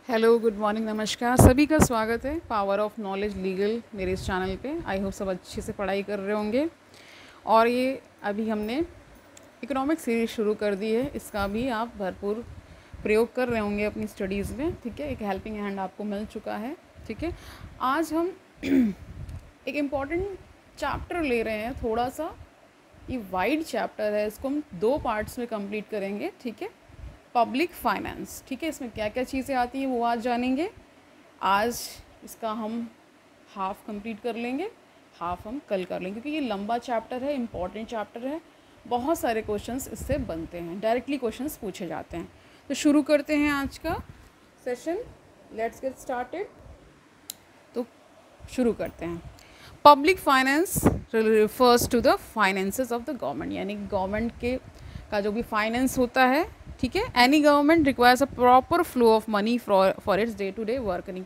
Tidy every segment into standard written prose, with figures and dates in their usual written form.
Hello, good morning, नमस्कार। सभी का स्वागत है पावर ऑफ नॉलेज लीगल मेरे इस चैनल पे। आई होप सब अच्छे से पढ़ाई कर रहे होंगे। और ये अभी हमने इकोनॉमिक सीरीज शुरू कर दी है, इसका भी आप भरपूर प्रयोग कर रहे होंगे अपनी स्टडीज़ में। ठीक है, एक हेल्पिंग हैंड आपको मिल चुका है। ठीक है, आज हम एक इम्पॉर्टेंट चैप्टर ले रहे हैं। थोड़ा सा ये वाइड चैप्टर है, इसको हम 2 पार्ट्स में कंप्लीट करेंगे। ठीक है, पब्लिक फाइनेंस। ठीक है, इसमें क्या क्या चीज़ें आती हैं वो आज जानेंगे। आज इसका हम हाफ कंप्लीट कर लेंगे, हाफ हम कल कर लेंगे, क्योंकि ये लंबा चैप्टर है, इम्पॉर्टेंट चैप्टर है। बहुत सारे क्वेश्चंस इससे बनते हैं, डायरेक्टली क्वेश्चंस पूछे जाते हैं। तो शुरू करते हैं आज का सेशन। Let's get started. तो शुरू करते हैं। Public finance refers to the finances of the government, यानी गवर्नमेंट के का जो भी फाइनेंस होता है। ठीक है, any government requires a proper flow of money for its day to day working.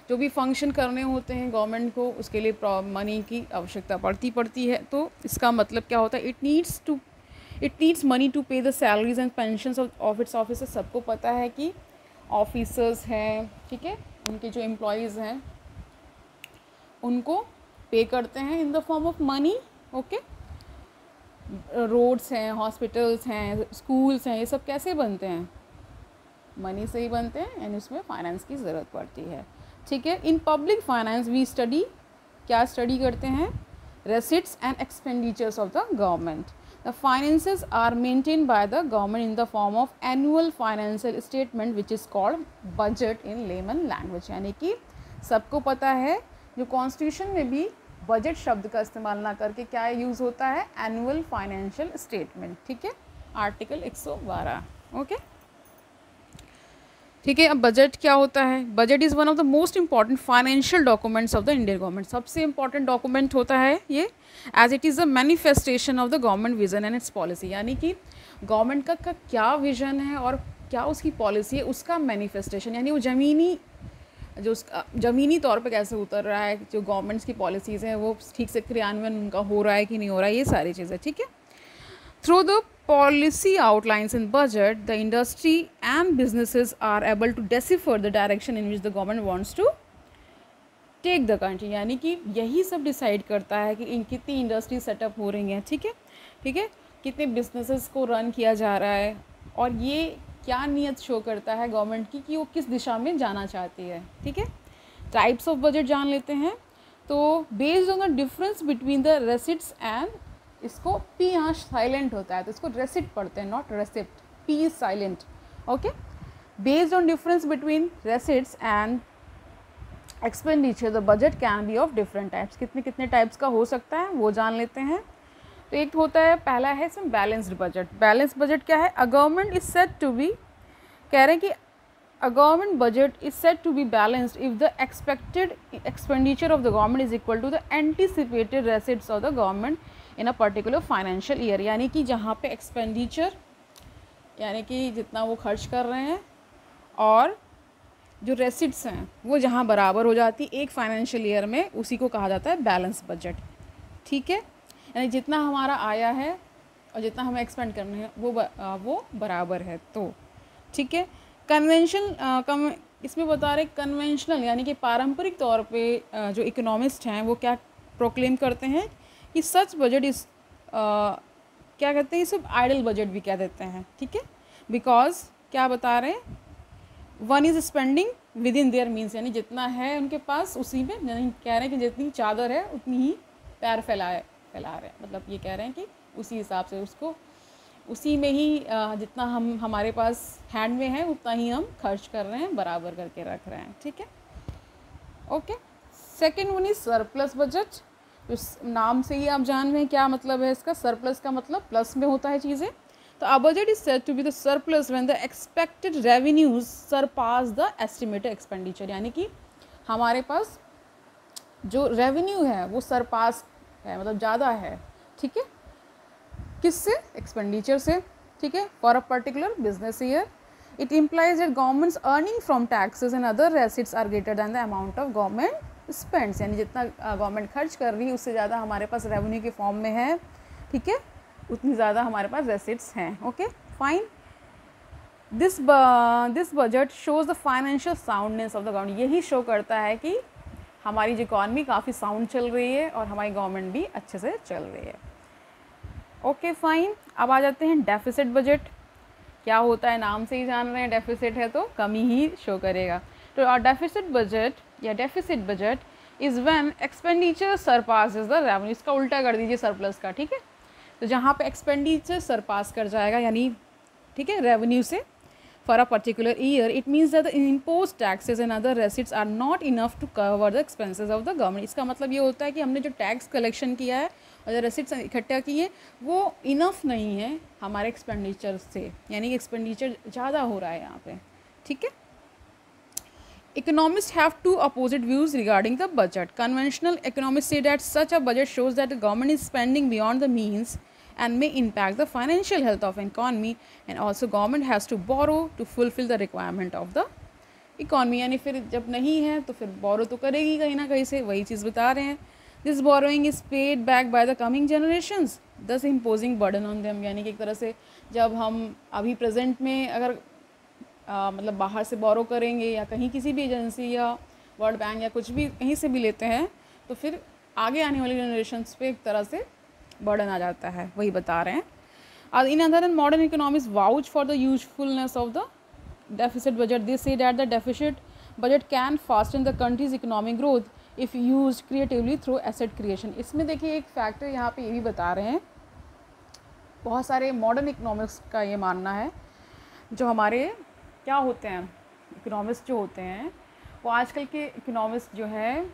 जो भी फंक्शन करने होते हैं गवर्नमेंट को, उसके लिए मनी की आवश्यकता पड़ती है। तो इसका मतलब क्या होता है, इट नीड्स मनी टू पे the salaries and pensions of its officers. सबको पता है कि ऑफिसर्स हैं, ठीक है, उनके जो एम्प्लॉयज़ हैं उनको पे करते हैं in the form of money. Okay, roads हैं, हॉस्पिटल्स हैं, स्कूल्स हैं, ये सब कैसे बनते हैं? मनी से ही बनते हैं, यानी उसमें फाइनेंस की ज़रूरत पड़ती है। ठीक है, in public finance we study, क्या स्टडी करते हैं? Receipts and expenditures of the government. The finances are maintain by the government in the form of annual financial statement which is called budget in layman language. यानी कि सबको पता है, जो constitution में भी बजट शब्द का इस्तेमाल ना करके क्या यूज़ होता है? Annual financial statement. ठीक है, आर्टिकल 112। ओके, ठीक है। अब बजट क्या होता है? Budget is one of the most important financial documents of the Indian government. सबसे इंपॉर्टेंट डॉक्यूमेंट होता है ये, as it is the manifestation of the government vision and its policy. यानी कि गवर्नमेंट का क्या विजन है और क्या उसकी पॉलिसी है, उसका मैनिफेस्टेशन, यानी वो ज़मीनी तौर पे कैसे उतर रहा है, जो गवर्नमेंट्स की पॉलिसीज़ हैं वो ठीक से क्रियान्वयन उनका हो रहा है कि नहीं हो रहा है, ये सारी चीज़ें। ठीक है, through the policy outlines in budget the industry and businesses are able to decipher the direction in which the government wants to take the country. यानी कि यही सब डिसाइड करता है कि इन कितनी इंडस्ट्री सेटअप हो रही हैं। ठीक है, ठीक है, कितने बिजनेसेस को रन किया जा रहा है, और ये क्या नीयत शो करता है गवर्नमेंट की कि वो किस दिशा में जाना चाहती है। ठीक है, टाइप्स ऑफ बजट जान लेते हैं। तो based on the difference between the receipts and, इसको पी यहाँ साइलेंट होता है तो इसको रेसिट पढ़ते हैं, not receipt. P is silent. Okay, based on difference between receipts and expenditure the budget can be of different types. कितने कितने टाइप्स का हो सकता है वो जान लेते हैं। तो एक होता है, पहला है इसमें बैलेंस्ड बजट। बैलेंस्ड बजट क्या है? A government is said to be, कह रहे हैं कि a government budget is said to be balanced if the expected expenditure of the government is equal to the anticipated receipts of the government in a particular financial year. यानी कि जहाँ पे expenditure, यानी कि जितना वो खर्च कर रहे हैं, और जो रेसिट्स हैं वो जहाँ बराबर हो जाती है एक फाइनेंशियल ईयर में, उसी को कहा जाता है बैलेंस बजट। ठीक है, यानी जितना हमारा आया है और जितना हमें एक्सपेंड करना है वो बराबर है। तो ठीक है, कन्वेंशन इसमें बता रहे कन्वेंशनल, यानी कि पारंपरिक तौर पे जो इकोनॉमिस्ट हैं वो क्या प्रोक्लेम करते हैं कि सच बजट इस क्या कहते हैं, सब आइडल बजट भी कह देते हैं। ठीक है, बिकॉज क्या बता रहे हैं, one is spending with in their means, यानी जितना है उनके पास उसी में, यानी कह रहे हैं कि जितनी चादर है उतनी ही पैर फैला रहे हैं। मतलब ये कह रहे हैं कि उसी हिसाब से उसको, उसी में ही जितना हमारे पास हैंड में है उतना ही हम खर्च कर रहे हैं, बराबर करके रख रहे हैं। ठीक है, okay. Second one is surplus budget. उस नाम से ही आप जान रहे हैं क्या मतलब है इसका। सरप्लस का मतलब प्लस में होता है चीज़ें। तो a budget is said to be the surplus when the expected revenues surpass the estimated expenditure. यानी कि हमारे पास जो रेवेन्यू है वो सरपास है, मतलब ज़्यादा है। ठीक है, किससे? एक्सपेंडिचर से। ठीक है, for a particular business year it implies that governments earning from taxes and other receipts are greater than the amount of government spends. यानी जितना गवर्नमेंट खर्च कर रही है उससे ज़्यादा हमारे पास रेवेन्यू के फॉर्म में है। ठीक है, उतनी ज़्यादा हमारे पास रेसिट्स हैं। Okay, fine. This budget shows the financial soundness of the government. यही शो करता है कि हमारी जो इकॉनमी काफ़ी साउंड चल रही है और हमारी गवर्नमेंट भी अच्छे से चल रही है। ओके फाइन, अब आ जाते हैं डेफिसिट बजट। क्या होता है, नाम से ही जान रहे हैं, डेफिसिट है तो कमी ही शो करेगा। तो डेफिसिट बजट या deficit budget is when expenditure surpasses the revenue. इसका उल्टा कर दीजिए सरप्लस का, ठीक है। तो जहाँ पे एक्सपेंडिचर सरपास कर जाएगा यानी, ठीक है, रेवेन्यू से for a particular year, it means that the imposed taxes and other receipts are not enough to cover the expenses of the government। इसका मतलब ये होता है कि हमने जो टैक्स कलेक्शन किया है और जो रेसिट्स इकट्ठा की है वो इनफ नहीं है हमारे एक्सपेंडिचर से, यानी एक्सपेंडिचर ज़्यादा हो रहा है यहाँ पे, ठीक है। Economists have two opposite views regarding the budget. Conventional economists say that such a budget shows that the government is spending beyond the means and may impact the financial health of an economy, and also government has to borrow to fulfill the requirement of the economy। यानी फिर जब नहीं है तो फिर बोरो तो करेगी कहीं ना कहीं से, वही चीज़ बता रहे हैं। This borrowing is paid back by the coming generations दस इम्पोजिंग बर्डन ऑन देम। यानी कि एक तरह से जब हम अभी प्रेजेंट में अगर मतलब बाहर से बोरो करेंगे या कहीं किसी भी एजेंसी या वर्ल्ड बैंक या कुछ भी कहीं से भी लेते हैं तो फिर आगे आने वाली जनरेशन्स पे एक तरह से बर्डन आ जाता है, वही बता रहे हैं। In other and modern economics vouch for the usefulness of the deficit budget. They say that the deficit budget can fasten the countries economic growth if use creatively through asset creation. इसमें देखिए एक factor यहाँ पे ये भी बता रहे हैं, बहुत सारे मॉडर्न इकोनॉमिक्स का ये मानना है, जो हमारे क्या होते हैं इकोनॉमिस्ट जो होते हैं वो आजकल के इकोनॉमिस्ट जो है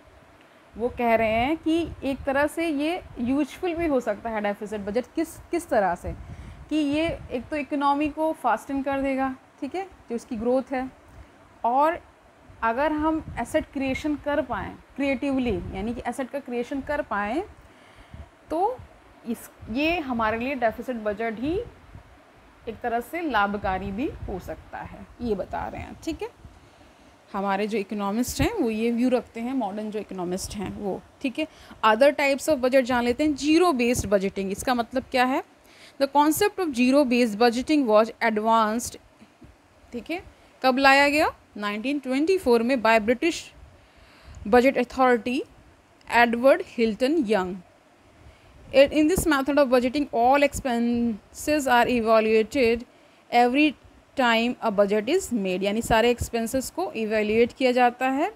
वो कह रहे हैं कि एक तरह से ये यूजफुल भी हो सकता है डेफिसिट बजट। किस तरह से कि ये एक तो इकोनॉमी को फास्टन कर देगा, ठीक है, जो उसकी ग्रोथ है, और अगर हम एसेट क्रिएशन कर पाएँ क्रिएटिवली, यानी कि एसेट का क्रिएशन कर पाएँ, तो ये हमारे लिए डेफिसिट बजट ही एक तरह से लाभकारी भी हो सकता है, ये बता रहे हैं, ठीक है। हमारे जो इकोनॉमिस्ट हैं वो ये व्यू रखते हैं, मॉडर्न जो इकोनॉमिस्ट हैं वो, ठीक है। अदर टाइप्स ऑफ बजट जान लेते हैं। जीरो बेस्ड बजटिंग, इसका मतलब क्या है? The concept of zero based budgeting was advanced, ठीक है, कब लाया गया? 1924 में by British budget authority Edward Hilton young. In this method of budgeting, all expenses are evaluated every time a budget is made। यानी सारे expenses को evaluate किया जाता है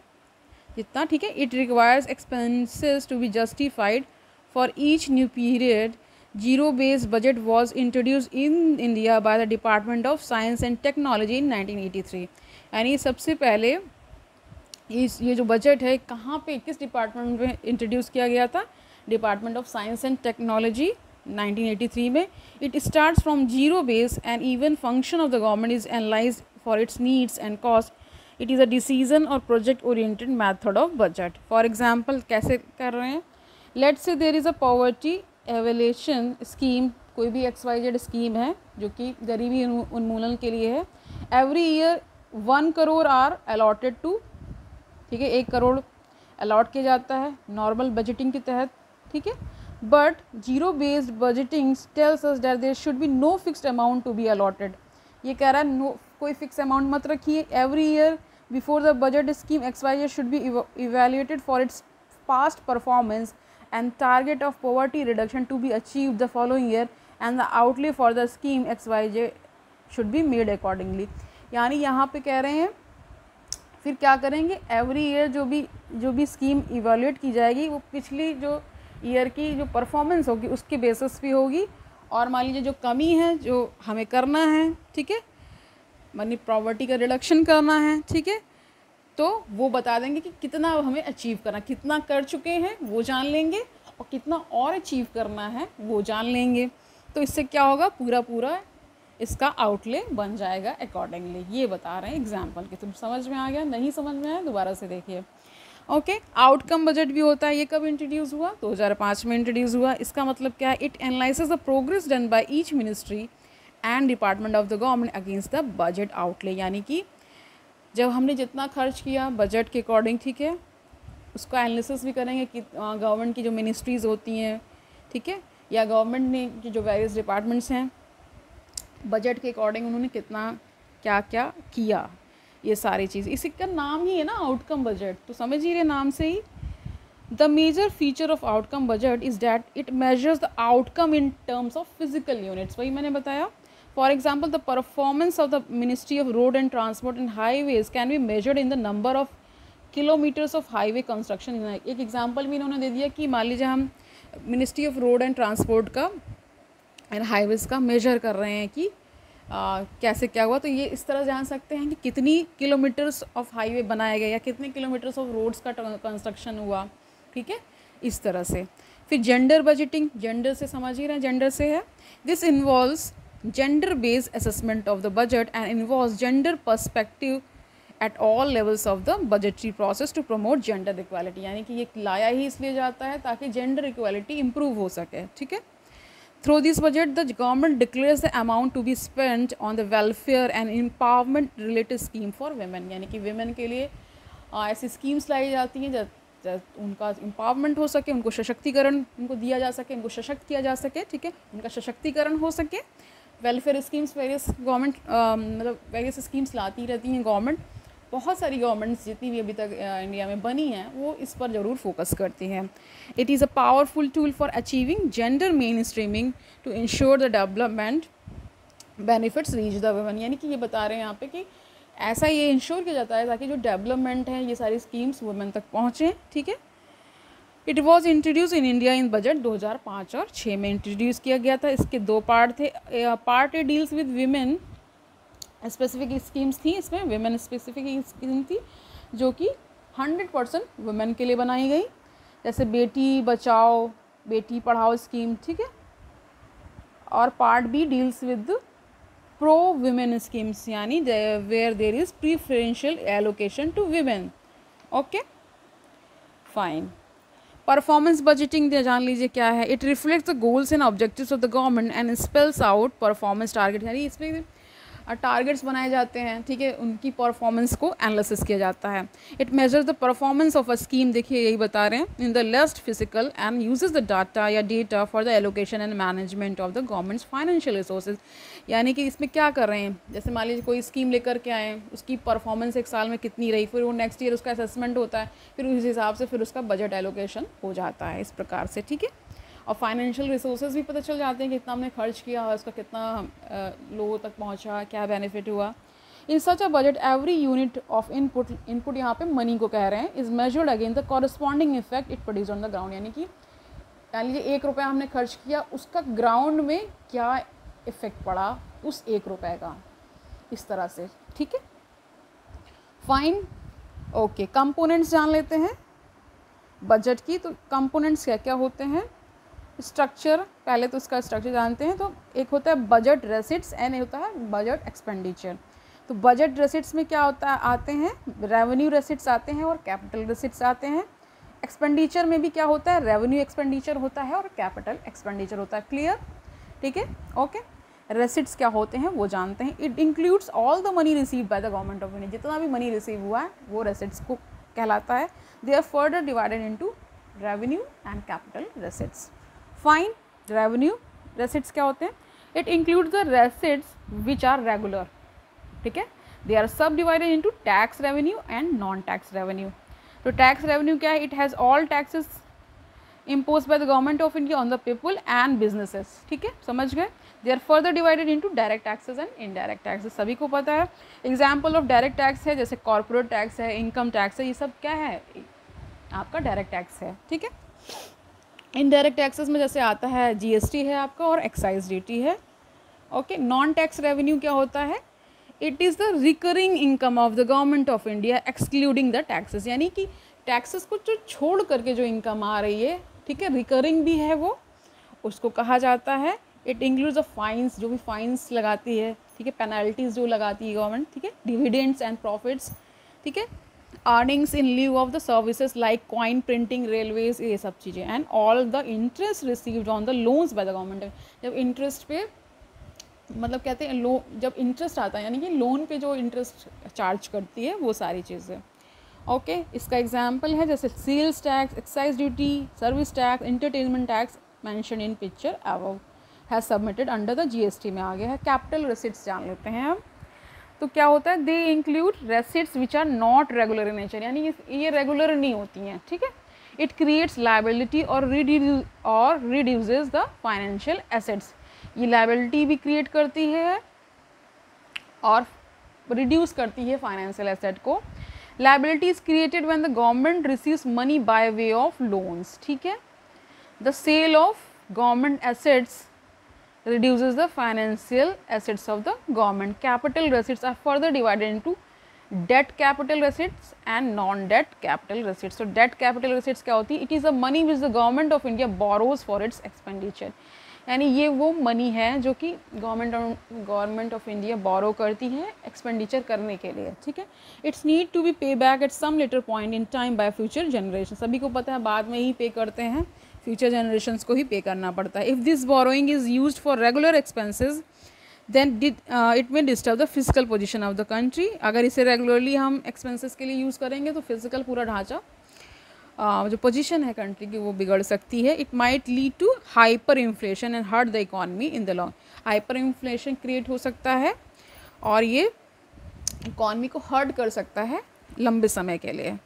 जितना, ठीक है। It requires expenses to be justified for each new period। Zero-based budget was introduced in India by the Department of Science and Technology in 1983। यानी सबसे पहले ये जो बजट है कहाँ पे, किस डिपार्टमेंट में इंट्रोड्यूस किया गया था? Department of science and technology 1983 में। It starts from zero base and even function of the government is analyse for its needs and cost. It is a decision or project oriented method of budget. For example कैसे कर रहे हैं? Let's say there is a poverty alleviation scheme, कोई भी XYZ scheme है जो कि गरीबी उन्मूलन के लिए है। Every year 1 crore are allotted to, ठीक है, 1 करोड़ अलॉट किया जाता है नॉर्मल बजटिंग के तहत, ठीक है। But zero based budgeting tells us that there should be no fixed amount to be allotted. ये कह रहा है नो, कोई फिक्स अमाउंट मत रखिए। Every year before the budget scheme XYZ should be evaluated for its past performance and target of poverty reduction to be achieve the following year and the outlay for the scheme XYZ should be made accordingly. यानी यहाँ पे कह रहे हैं फिर क्या करेंगे? Every year जो भी स्कीम इवेल्युएट की जाएगी वो पिछली जो ईयर की जो परफॉर्मेंस होगी उसके बेसिस पे होगी, और मान लीजिए जो कमी है जो हमें करना है, ठीक है, मनी पॉवर्टी का रिडक्शन करना है, ठीक है, तो वो बता देंगे कि कितना हमें अचीव करना, कितना कर चुके हैं वो जान लेंगे और कितना और अचीव करना है वो जान लेंगे। तो इससे क्या होगा? पूरा इसका आउटले बन जाएगा अकॉर्डिंगली। ये बता रहे हैं एग्जाम्पल के। तुम समझ में आ गया? नहीं समझ में आया दोबारा से देखिए। ओके, आउटकम बजट भी होता है। ये कब इंट्रोड्यूस हुआ? 2005 में इंट्रोड्यूस हुआ। इसका मतलब क्या है? It analyses the progress done by each ministry and department of the government against the budget outlay. यानी कि जब हमने जितना खर्च किया बजट के अकॉर्डिंग, ठीक है, उसका एनालिसिस भी करेंगे कि गवर्नमेंट की जो मिनिस्ट्रीज़ होती हैं, ठीक है, या गवर्नमेंट ने की जो वेरियस डिपार्टमेंट्स हैं, बजट के अकॉर्डिंग उन्होंने कितना क्या क्या किया, ये सारी चीज़, इसी का नाम ही है ना आउटकम बजट, तो समझ ही रहे नाम से ही। The major feature of outcome budget is that it measures the outcome in terms of physical units, वही मैंने बताया। For example the performance of the ministry of road and transport and highways can be measured in the number of kilometres of highway construction. एक example भी इन्होंने दे दिया कि मान लीजिए हम ministry of road and transport का एंड हाईवेज का मेजर कर रहे हैं कि कैसे क्या हुआ, तो ये इस तरह जान सकते हैं कि कितनी किलोमीटर्स ऑफ हाईवे बनाए गए या कितने किलोमीटर्स ऑफ रोड्स का कंस्ट्रक्शन हुआ, ठीक है, इस तरह से। फिर जेंडर बजटिंग, जेंडर से समझ ही रहे हैं, जेंडर से है। This involves gender based assessment of the budget and involves gender perspective at all levels of the budgetary process to promote gender equality, यानी कि ये लाया ही इसलिए जाता है ताकि जेंडर इक्वालिटी इंप्रूव हो सके, ठीक है। Through this budget, the government declares the amount to be spent on the welfare and empowerment related scheme for women, यानी कि women के लिए ऐसी स्कीम्स लाई जाती हैं जब उनका एम्पावरमेंट हो सके, उनको सशक्तिकरण उनको दिया जा सके, उनको सशक्त किया जा सके, ठीक है, उनका सशक्तिकरण हो सके। वेलफेयर स्कीम्स वेरियस गवर्नमेंट मतलब वेरियस स्कीम्स लाती रहती हैं गवर्नमेंट, बहुत सारी गवर्नमेंट्स जितनी भी अभी तक इंडिया में बनी हैं वो इस पर ज़रूर फोकस करती हैं। It is a powerful tool for achieving gender mainstreaming to ensure the development benefits reach the women, यानी कि ये बता रहे हैं यहाँ पे कि ऐसा ये इंश्योर किया जाता है ताकि जो डेवलपमेंट है ये सारी स्कीम्स वुमेन तक पहुँचें, ठीक है। It was introduce in India in budget 2005 और 6 में इंट्रोड्यूस किया गया था। इसके 2 पार्ट थे। Part A deals with women, specific schemes थी इसमें, वुमेन स्पेसिफिक स्कीम थी जो कि 100% वुमेन के लिए बनाई गई, जैसे बेटी बचाओ बेटी पढ़ाओ स्कीम, ठीक है। और part B deals with pro women schemes, यानी where there is preferential allocation to women, okay fine. Performance budgeting जान लीजिए क्या है। It reflects the goals and objectives of the government and spells out performance target, यानी इसमें targets बनाए जाते हैं, ठीक है, उनकी परफॉर्मेंस को एनालिसिस किया जाता है। It measures the performance of a scheme, देखिए यही बता रहे हैं, in the least physical and uses the data या data for the allocation and management of the governments financial resources, यानी कि इसमें क्या कर रहे हैं, जैसे मान लीजिए कोई स्कीम लेकर के आए, उसकी परफॉर्मेंस एक साल में कितनी रही, फिर वो नेक्स्ट ईयर उसका असेसमेंट होता है, फिर उस हिसाब से फिर उसका बजट एलोकेशन हो जाता है इस प्रकार से, ठीक है। और फाइनेंशियल रिसोर्सेज भी पता चल जाते हैं कि कितना हमने खर्च किया, उसका कितना लो तक पहुंचा, क्या बेनिफिट हुआ। In such a budget every unit of input यहाँ पे मनी को कह रहे हैं, is measured again the corresponding effect it produce on the ground, यानी कि मान लीजिए 1 रुपया हमने खर्च किया, उसका ग्राउंड में क्या इफेक्ट पड़ा उस 1 रुपये का, इस तरह से, ठीक है फाइन। ओके, कंपोनेंट्स जान लेते हैं बजट की। तो कंपोनेंट्स क्या क्या होते हैं, स्ट्रक्चर, पहले तो इसका स्ट्रक्चर जानते हैं। तो एक होता है बजट रेसिट्स एंड एक होता है बजट एक्सपेंडिचर। तो बजट रेसिट्स में क्या होता है, आते हैं रेवेन्यू रेसिट्स आते हैं और कैपिटल रेसिट्स आते हैं। एक्सपेंडिचर में भी क्या होता है, रेवेन्यू एक्सपेंडिचर होता है और कैपिटल एक्सपेंडिचर होता है, क्लियर, ठीक है ओके। रेसिट्स क्या होते हैं वो जानते हैं। It includes all the money received by the government of India, जितना भी मनी रिसीव हुआ है वो रेसिट्स को कहलाता है। They are further divided into revenue and capital receipts. Fine, revenue receipts क्या होते हैं, it includes the receipts which are regular, ठीक है। They are sub divided into tax revenue and non tax revenue. तो टैक्स रेवेन्यू क्या है, it has all taxes imposed by the government of India on the people and businesses, ठीक है, समझ गए। They are further divided into direct taxes and indirect taxes, सभी को पता है। एग्जाम्पल ऑफ डायरेक्ट टैक्स है जैसे कॉर्पोरेट टैक्स है, इनकम टैक्स है, ये सब क्या है आपका डायरेक्ट टैक्स है, ठीक है। इनडायरेक्ट टैक्सेस में जैसे आता है जीएसटी है आपका और एक्साइज ड्यूटी है, ओके। नॉन टैक्स रेवेन्यू क्या होता है, it is the recurring income of the government of India excluding the taxes, यानी कि टैक्सेस को जो छोड़ करके जो इनकम आ रही है, ठीक है, रिकरिंग भी है वो, उसको कहा जाता है। इट इंक्लूड्स द फाइन्स, जो भी फाइन्स लगाती है, ठीक है, पेनल्टीज जो लगाती है गवर्नमेंट, ठीक है, डिविडेंड्स एंड प्रॉफिट्स, ठीक है, earnings in leave of the services like coin printing, railways, ये सब चीज़ें, and all the interest received on the loans bye the government. जब इंटरेस्ट पे मतलब कहते हैं जब इंटरेस्ट आता है, यानी कि लोन पे जो इंटरेस्ट चार्ज करती है वो सारी चीज़ें, ओके। इसका एग्जाम्पल है जैसे sales tax, excise duty, service tax, entertainment tax mention in picture above has submitted under the GST में आ गया है। कैपिटल रिसिट्स जान लेते हैं अब। तो क्या होता है, they include receipts which are not regular in nature, यानी ये रेगुलर नहीं होती हैं, ठीक है। It creates liability or reduces the financial assets, ये लाइबिलिटी भी क्रिएट करती है और रिड्यूस करती है फाइनेंशियल एसेट को। Liability is created when the government receives money by way of loans, ठीक है। The sale of government assets reduces the financial assets of the government. Capital receipts are further divided into debt capital receipts and non-debt capital receipts. So debt capital receipts क्या होती है? It is the money which the government of India borrows for its expenditure. यानी ये वो money है जो कि government of India बोरो करती है एक्सपेंडिचर करने के लिए, ठीक है। It's need to be pay back at some later point in time by future generation, सभी को पता है बाद में ही पे करते हैं, फ्यूचर जनरेशन्स को ही पे करना पड़ता है। If this borrowing is used for regular expenses then it may disturb the physical position of the country. अगर इसे रेगुलरली हम एक्सपेंसेस के लिए यूज़ करेंगे तो फिजिकल पूरा ढांचा जो पोजीशन है कंट्री की वो बिगड़ सकती है। It might lead to hyper inflation and hurt the economy in the long, hyper inflation create हो सकता है और ये इकॉनमी को हर्ट कर सकता है लंबे समय के लिए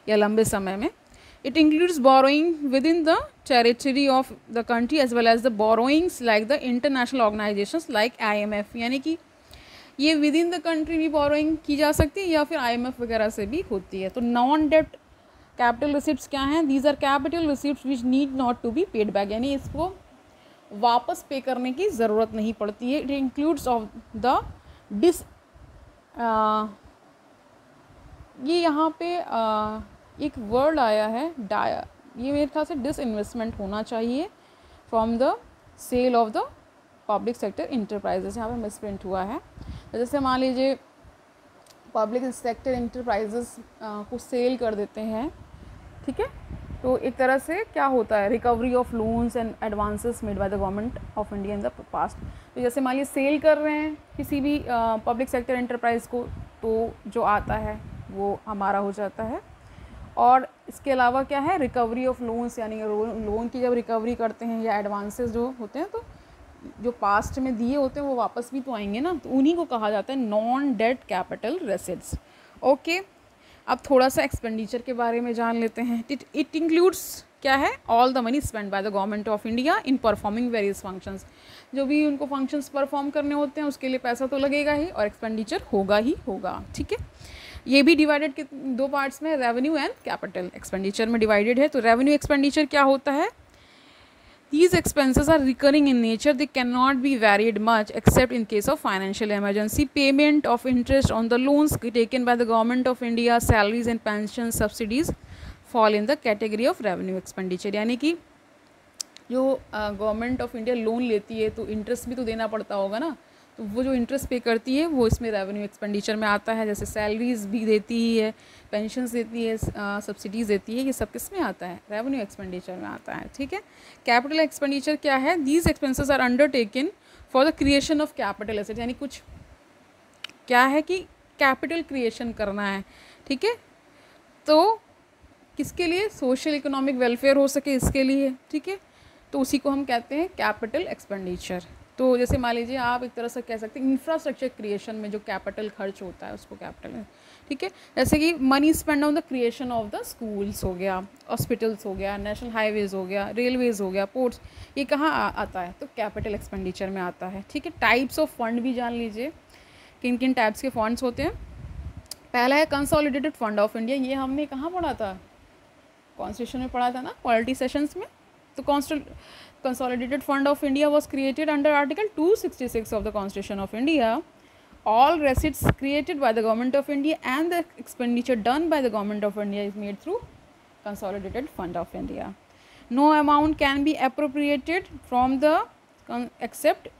या लंबे समय में। It includes borrowing within the territory of the country as well as the borrowings like the international organizations like IMF, यानी कि ये within the country भी borrowing की जा सकती है या फिर IMF वगैरह से भी होती है। तो नॉन डेट कैपिटल रिसिप्ट्स क्या हैं? These are capital receipts which need not to be paid back, यानी इसको वापस पे करने की ज़रूरत नहीं पड़ती है। It includes of the ये यहाँ पे एक वर्ड आया है ये मेरे ख्याल से डिसइन्वेस्टमेंट होना चाहिए from the sale of the public sector enterprises, यहाँ पे मिसप्रिंट हुआ है। तो जैसे मान लीजिए पब्लिक सेक्टर इंटरप्राइजेस को सेल कर देते हैं, ठीक है, तो एक तरह से क्या होता है, recovery of loans and advances made by the government of India in the past. तो जैसे मान लीजिए सेल कर रहे हैं किसी भी पब्लिक सेक्टर एंटरप्राइज को, तो जो आता है वो हमारा हो जाता है। और इसके अलावा क्या है, रिकवरी ऑफ लोन्स, यानी लोन की जब रिकवरी करते हैं या एडवांसेस जो होते हैं तो जो पास्ट में दिए होते हैं वो वापस भी तो आएंगे ना, तो उन्हीं को कहा जाता है नॉन डेट कैपिटल रेसिट्स। ओके, अब थोड़ा सा एक्सपेंडिचर के बारे में जान लेते हैं। इट इंक्लूड्स क्या है, all the money spend by the government of India in performing various functions, जो भी उनको फंक्शंस परफॉर्म करने होते हैं उसके लिए पैसा तो लगेगा ही और एक्सपेंडिचर होगा ही होगा, ठीक है। ये भी डिवाइडेड दो पार्ट्स में, रेवेन्यू एंड कैपिटल एक्सपेंडिचर में डिवाइडेड है। तो रेवेन्यू एक्सपेंडिचर क्या होता है, these expenses are recurring in nature, they cannot be varied much except in case of financial emergency. Payment of interest on the loans taken by the government of India, salaries and pension subsidies fall in the category of revenue expenditure, यानी कि जो government of India loan लेती है तो interest भी तो देना पड़ता होगा ना, तो वो जो इंटरेस्ट पे करती है वो इसमें रेवेन्यू एक्सपेंडिचर में आता है। जैसे सैलरीज भी देती ही है, पेंशन्स देती है, सब्सिडीज़ देती है, ये सब किस में आता है, रेवेन्यू एक्सपेंडिचर में आता है, ठीक है। कैपिटल एक्सपेंडिचर क्या है, these expenses are undertaken for the creation of capital asset, यानी कुछ क्या है कि कैपिटल क्रिएशन करना है, ठीक है, तो किसके लिए, सोशल इकोनॉमिक वेलफेयर हो सके इसके लिए, ठीक है, तो उसी को हम कहते हैं कैपिटल एक्सपेंडिचर। तो जैसे मान लीजिए आप एक तरह से कह सकते हैं इंफ्रास्ट्रक्चर क्रिएशन में जो कैपिटल खर्च होता है उसको कैपिटल, ठीक है। जैसे कि money spend on the creation of the schools हो गया, हॉस्पिटल्स हो गया, नेशनल हाईवेज़ हो गया, रेलवेज़ हो गया, पोर्ट्स, ये कहाँ आता है, तो कैपिटल एक्सपेंडिचर में आता है, ठीक है। टाइप्स ऑफ फंड भी जान लीजिए, किन किन टाइप्स के फंड्स होते हैं। पहला है कंसोलिडेटेड फंड ऑफ इंडिया, ये हमने कहाँ पढ़ा था, कॉन्स्टिट्यूशन में पढ़ा था ना, पॉलिटी सेशंस में। तो Consolidated Fund of India was created under Article 266 of the Constitution of India. All receipts created by the Government of India and the expenditure done by the Government of India is made through Consolidated Fund of India. No amount can be appropriated from the except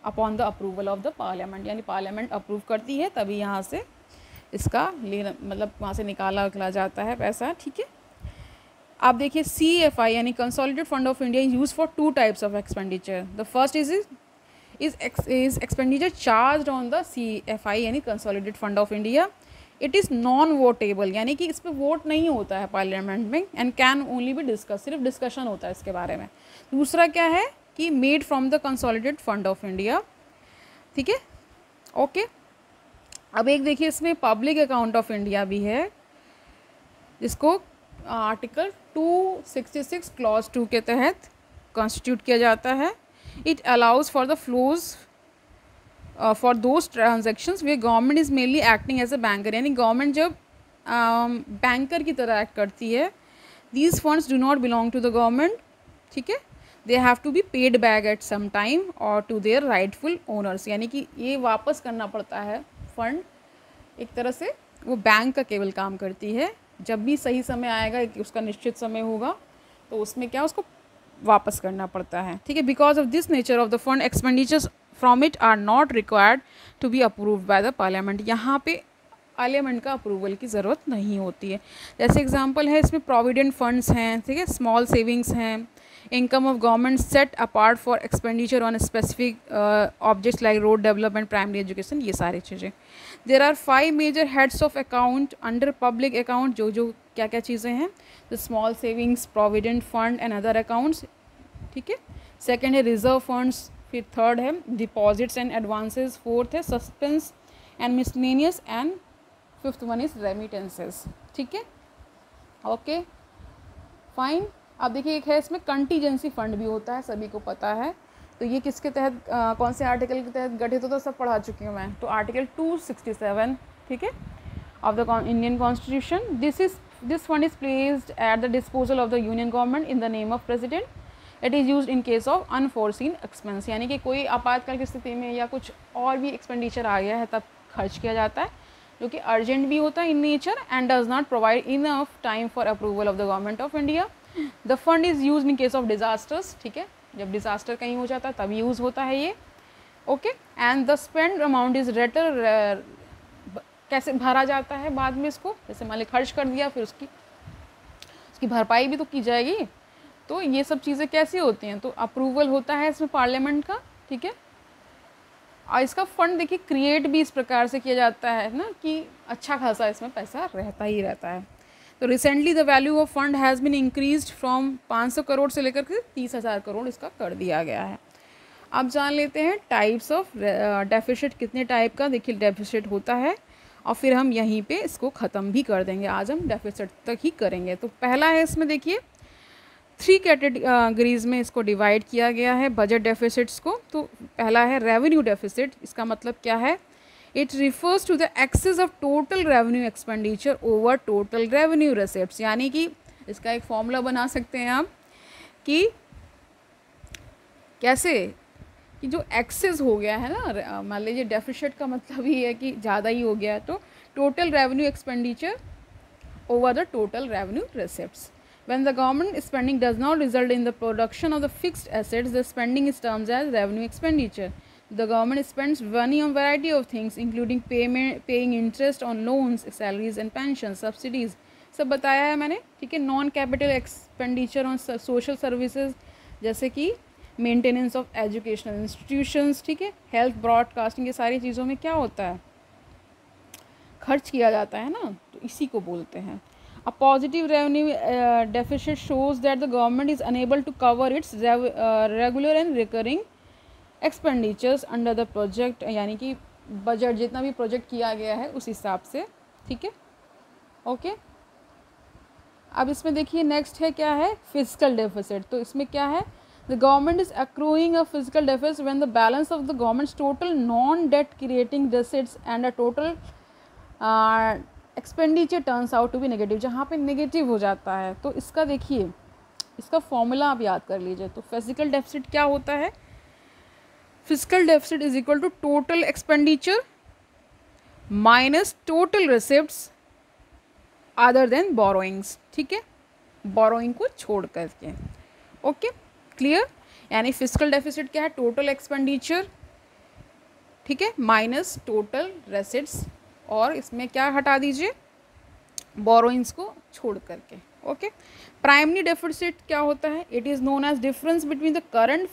upon the approval of the Parliament. यानी Parliament approve करती है तभी यहाँ से इसका लेना, मतलब वहाँ से निकाला जाता है पैसा, ठीक है। आप देखिए CFI यानी consolidated fund of India use for two types of expenditure. The first is expenditure charge on the CFI यानी consolidated fund of India. It is non votable, यानी कि इस पर वोट नहीं होता है पार्लियामेंट में, and can only be discuss, सिर्फ डिस्कशन होता है इसके बारे में। दूसरा क्या है कि made from the consolidated fund of India, ठीक है, ओके। अब एक देखिए इसमें पब्लिक अकाउंट ऑफ इंडिया भी है, जिसको आर्टिकल 266 क्लॉज 2 के तहत कॉन्स्टिट्यूट किया जाता है। It allows for the flows for those transactions where government is mainly acting as a banker, यानी गवर्नमेंट जब बैंकर की तरह एक्ट करती है, these funds do not belong to the government, ठीक है, they have to be paid back at some time और to their rightful owners, यानी कि ये वापस करना पड़ता है फंड, एक तरह से वो बैंक का केवल काम करती है। जब भी सही समय आएगा, उसका निश्चित समय होगा, तो उसमें क्या उसको वापस करना पड़ता है, ठीक है। Because of this nature of the fund expenditures from it are not required to be approved by the parliament, यहाँ पे पार्लियामेंट का अप्रूवल की ज़रूरत नहीं होती है। जैसे एग्जांपल है इसमें प्रोविडेंट फंड्स हैं, ठीक है, स्मॉल सेविंग्स हैं, income of government set apart for expenditure on specific objects like road development, primary education, ये सारी चीज़ें। There are 5 major heads of account under public account, जो क्या क्या चीज़ें हैं, the small savings, provident fund and other accounts, ठीक है। सेकेंड है रिजर्व फंड्स, फिर थर्ड है डिपॉजिट्स एंड एडवांसेस, फोर्थ है suspense and miscellaneous, and fifth one is remittances, ठीक है, ओके फाइन। अब देखिए एक है इसमें कंटीजेंसी फंड भी होता है, सभी को पता है। तो ये किसके तहत कौन से आर्टिकल के तहत गठित होता है, सब पढ़ा चुकी हूँ मैं। तो आर्टिकल 267, ठीक है, of the Indian constitution. This fund is placed at the disposal of the union government in the name of president. It is use in case of unforeseen expense, यानी कि कोई आपातकाल की स्थिति में या कुछ और भी एक्सपेंडिचर आ गया है तब खर्च किया जाता है, जो कि अर्जेंट भी होता है in nature and does not provide enough time for approval of the government of India. The fund is use in case of disasters, ठीक है, जब डिजास्टर कहीं हो जाता है तब यूज़ होता है ये, okay. And the spend amount is rater, कैसे भरा जाता है बाद में इसको, जैसे मान ली खर्च कर दिया, फिर उसकी भरपाई भी तो की जाएगी। तो ये सब चीज़ें कैसी होती हैं, तो अप्रूवल होता है इसमें पार्लियामेंट का, ठीक है। और इसका फंड देखिए क्रिएट भी इस प्रकार से किया जाता है ना कि अच्छा खासा इसमें पैसा रहता ही रहता है। तो recently the value of fund has been increased from 500 crore से लेकर के 30,000 करोड़ इसका कर दिया गया है। अब जान लेते हैं टाइप्स ऑफ डेफिसिट, कितने टाइप का देखिए डेफिसिट होता है, और फिर हम यहीं पे इसको ख़त्म भी कर देंगे। आज हम डेफिसिट तक ही करेंगे। तो पहला है इसमें देखिए 3 कैटेगरीज में इसको डिवाइड किया गया है बजट डेफिसिट्स को। तो पहला है रेवेन्यू डेफिसिट। इसका मतलब क्या है, it refers to the excess of total revenue expenditure over total revenue receipts, यानी कि इसका एक फॉर्मूला बना सकते हैं आप कि कैसे कि जो एक्सेस हो गया है ना, मान लीजिए डेफिसिट का मतलब ही है कि ज़्यादा ही हो गया है, तो total revenue expenditure over the total revenue receipts. When the government spending does not result in the production of the fixed assets, the spending is termed as revenue expenditure. The government spends money on variety of things, including paying interest on loans, salaries and pensions, subsidies. सब बताया है मैंने, ठीक है। Non capital expenditure on social services, जैसे कि maintenance of educational institutions, ठीक है, हेल्थ, ब्रॉडकास्टिंग, ये सारी चीज़ों में क्या होता है, खर्च किया जाता है ना, तो इसी को बोलते हैं। A positive revenue deficit shows that the government is unable to cover its regular and recurring expenditures under the project, यानी कि बजट जितना भी प्रोजेक्ट किया गया है उस हिसाब से, ठीक है, ओके। अब इसमें देखिए नेक्स्ट है क्या है, फिजिकल डेफिसिट। तो इसमें क्या है, the government is accruing a physical deficit when the balance of the government's total non debt creating receipts and a total expenditure turns out to be negative, जहाँ पे नेगेटिव हो जाता है। तो इसका देखिए, इसका फॉर्मूला आप याद कर लीजिए। तो फिजिकल डेफिसिट क्या होता है, physical deficit is equal to total expenditure minus total receipts other than borrowings, ठीक है, बोरोइंग को छोड़ करके, ओके क्लियर। यानी फिजिकल डेफिसिट क्या है, टोटल एक्सपेंडिचर, ठीक है, माइनस टोटल रेसिप्ट्स, और इसमें क्या हटा दीजिए, बोरोइंग्स को छोड़ करके, ओके। प्राइमरी डेफिसिट क्या होता है, it is known age difference between the current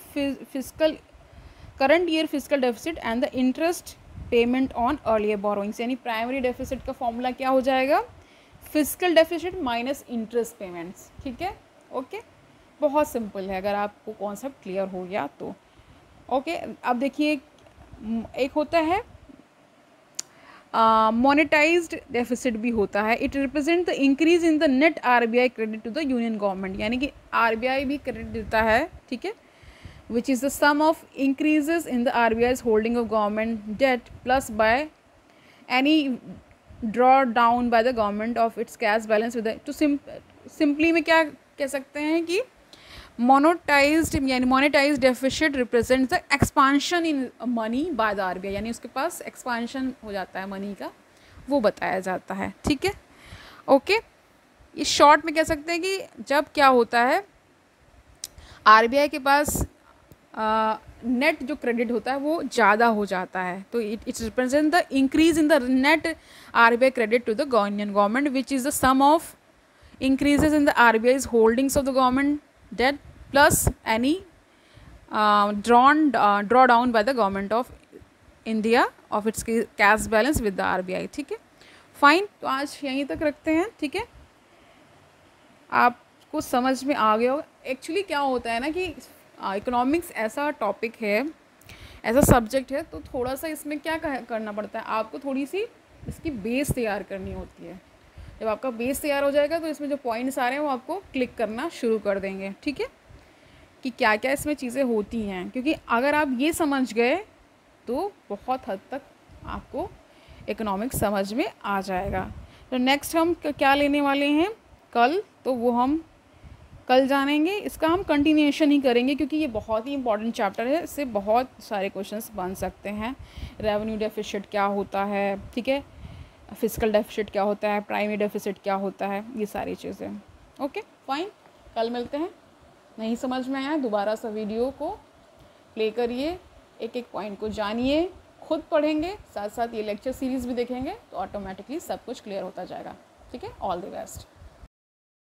year physical deficit and the interest payment on earlier borrowings, यानी प्राइमरी डेफिसिट का फॉर्मूला क्या हो जाएगा, physical deficit minus interest payments, ठीक है, ओके। बहुत सिंपल है, अगर आपको कॉन्सेप्ट क्लियर हो गया तो, ओके। अब देखिए एक होता है मोनेटाइज्ड डेफिसिट भी होता है. It represent the increase in the net RBI credit to the union government. यानी कि RBI भी क्रेडिट देता है, ठीक है, which is the sum of increases in the RBI's holding of government debt plus by any draw down by the government of its cash balance with the to simply में क्या कह सकते हैं कि मोनेटाइज्ड यानी monetised deficit represents the expansion in money by the RBI. यानी उसके पास expansion हो जाता है मनी का, वो बताया जाता है, ठीक है. ओके, इस शॉर्ट में कह सकते हैं कि जब क्या होता है RBI के पास नेट जो क्रेडिट होता है वो ज़्यादा हो जाता है, तो it's represent the increase in the net RBI credit to the union government which is the sum of increases in the RBI's holdings of the government debt plus any draw down by the government of India of its cash balance with the RBI. ठीक है, fine. तो आज यहीं तक रखते हैं, ठीक है. आपको समझ में आ गया होगा. एक्चुअली क्या होता है ना कि इकोनॉमिक्स ऐसा टॉपिक है, ऐसा सब्जेक्ट है, तो थोड़ा सा इसमें क्या करना पड़ता है, आपको थोड़ी सी इसकी बेस तैयार करनी होती है. जब आपका बेस तैयार हो जाएगा तो इसमें जो पॉइंट्स आ रहे हैं वो आपको क्लिक करना शुरू कर देंगे, ठीक है, कि क्या क्या इसमें चीज़ें होती हैं. क्योंकि अगर आप ये समझ गए तो बहुत हद तक आपको इकोनॉमिक्स समझ में आ जाएगा. तो नेक्स्ट हम क्या लेने वाले हैं कल, तो वो हम कल जानेंगे. इसका हम कंटिन्यूएशन ही करेंगे क्योंकि ये बहुत ही इंपॉर्टेंट चैप्टर है, इससे बहुत सारे क्वेश्चंस बन सकते हैं. रेवेन्यू डेफिसिट क्या होता है, ठीक है, फिजिकल डेफिसिट क्या होता है, प्राइमरी डेफिसिट क्या होता है, ये सारी चीज़ें. ओके फाइन, कल मिलते हैं. नहीं समझ में आया दोबारा सा वीडियो को प्ले करिए, एक एक पॉइंट को जानिए, खुद पढ़ेंगे, साथ साथ ये लेक्चर सीरीज़ भी देखेंगे तो ऑटोमेटिकली सब कुछ क्लियर होता जाएगा. ठीक है, ऑल द बेस्ट.